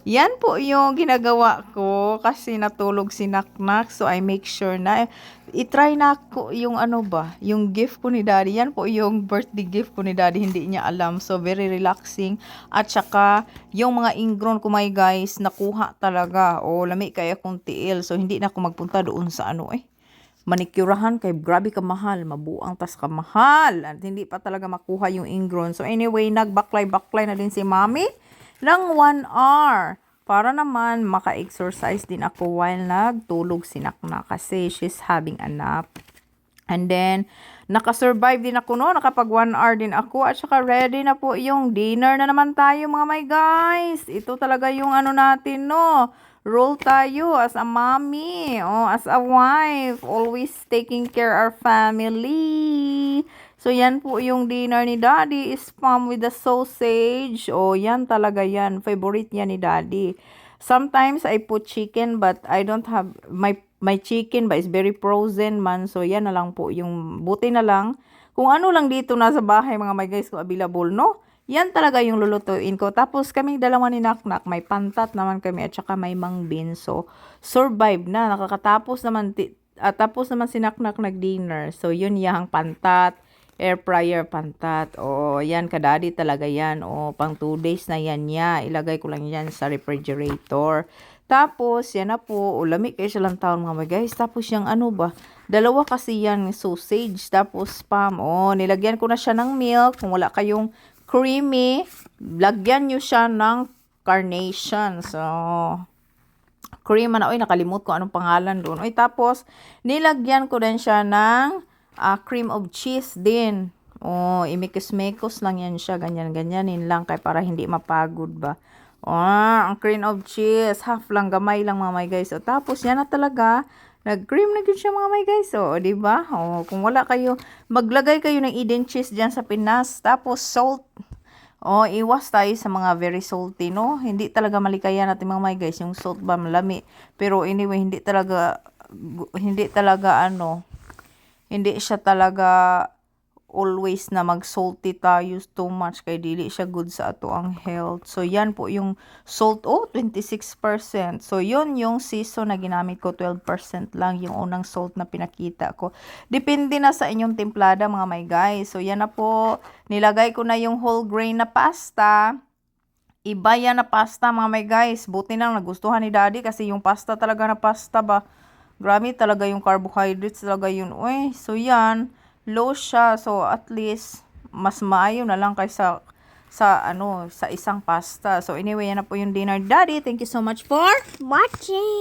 Yan po yung ginagawa ko kasi natulog si Naknak. So, I make sure na i-try na ko yung ano ba, yung gift ko ni Daddy. Yan po yung birthday gift ko ni Daddy. Hindi niya alam. So, very relaxing. At saka, yung mga ingron ko, my guys, nakuha talaga. O, lami kaya kong tiil. So, hindi na ako magpunta doon sa ano manikurahan kay grabe ka mahal, mabuang tas ka mahal at hindi pa talaga makuha yung ingron. So anyway, nagbaklay-baklay na din si Mommy ng 1 hour para naman maka-exercise din ako while nagtulog si Naknak kasi she's having a nap. And then, nakasurvive din ako no, nakapag 1 hour din ako at saka ready na po yung dinner na naman tayo mga my guys. Ito talaga yung ano natin no, role tayo as a mommy, as a wife, always taking care our family. So, yan po yung dinner ni Daddy, spam with the sausage. Yan talaga yan, favorite niya ni Daddy. Sometimes I put chicken but I don't have my chicken ba is very frozen man. So, yan na lang po yung buti na lang. Kung ano lang dito na sa bahay mga my guys ko available, no? Yan talaga yung lulutuin ko. Tapos kaming dalawa ni Naknak, may pantat naman kami at saka may mang bean. So, survive na. Nakakatapos naman, tapos naman si Naknak nag-dinner. So, yun yang pantat, air fryer pantat. Yan kadadi talaga yan. Pang 2 days na yan niya. Ilagay ko lang yan sa refrigerator. Tapos, yan na po. Lamig kayo siya lang taon mga guys. Tapos, yung ano ba? Dalawa kasi yan sausage. Tapos, spam. Nilagyan ko na siya ng milk. Kung wala kayong creamy, lagyan nyo siya ng carnation. So, cream na. Nakalimut ko anong pangalan doon. Tapos, nilagyan ko din siya ng cream of cheese din. Imikos-mekos lang yan siya. Ganyan-ganyanin lang kay para hindi mapagod ba. Ang cream of cheese. Half lang, gamay lang mga my guys. Tapos, yan na talaga. Nag-cream na siya mga my guys. Diba? Kung wala kayo, maglagay kayo ng Eden cheese dyan sa Pinas. Tapos, salt. Iwas tayo sa mga very salty, no? Hindi talaga malikaya natin mga my guys. Yung salt ba malami. Pero anyway, hindi siya talaga always na mag-salty tayo too much kay dili siya good sa ato ang health. So, yan po yung salt, 26%. So, yun yung season na ginamit ko, 12% lang yung unang salt na pinakita ko. Depende na sa inyong templada mga my guys. So, yan na po. Nilagay ko na yung whole grain na pasta. Iba yan na pasta mga my guys. Buti na nagustuhan ni Daddy kasi yung pasta talaga na pasta ba. Grabe talaga yung carbohydrates talaga yun. So, yan. Low siya. So, at least, mas maayo na lang kaysa sa isang pasta. So, anyway, yan na po yung dinner. Daddy, thank you so much for watching!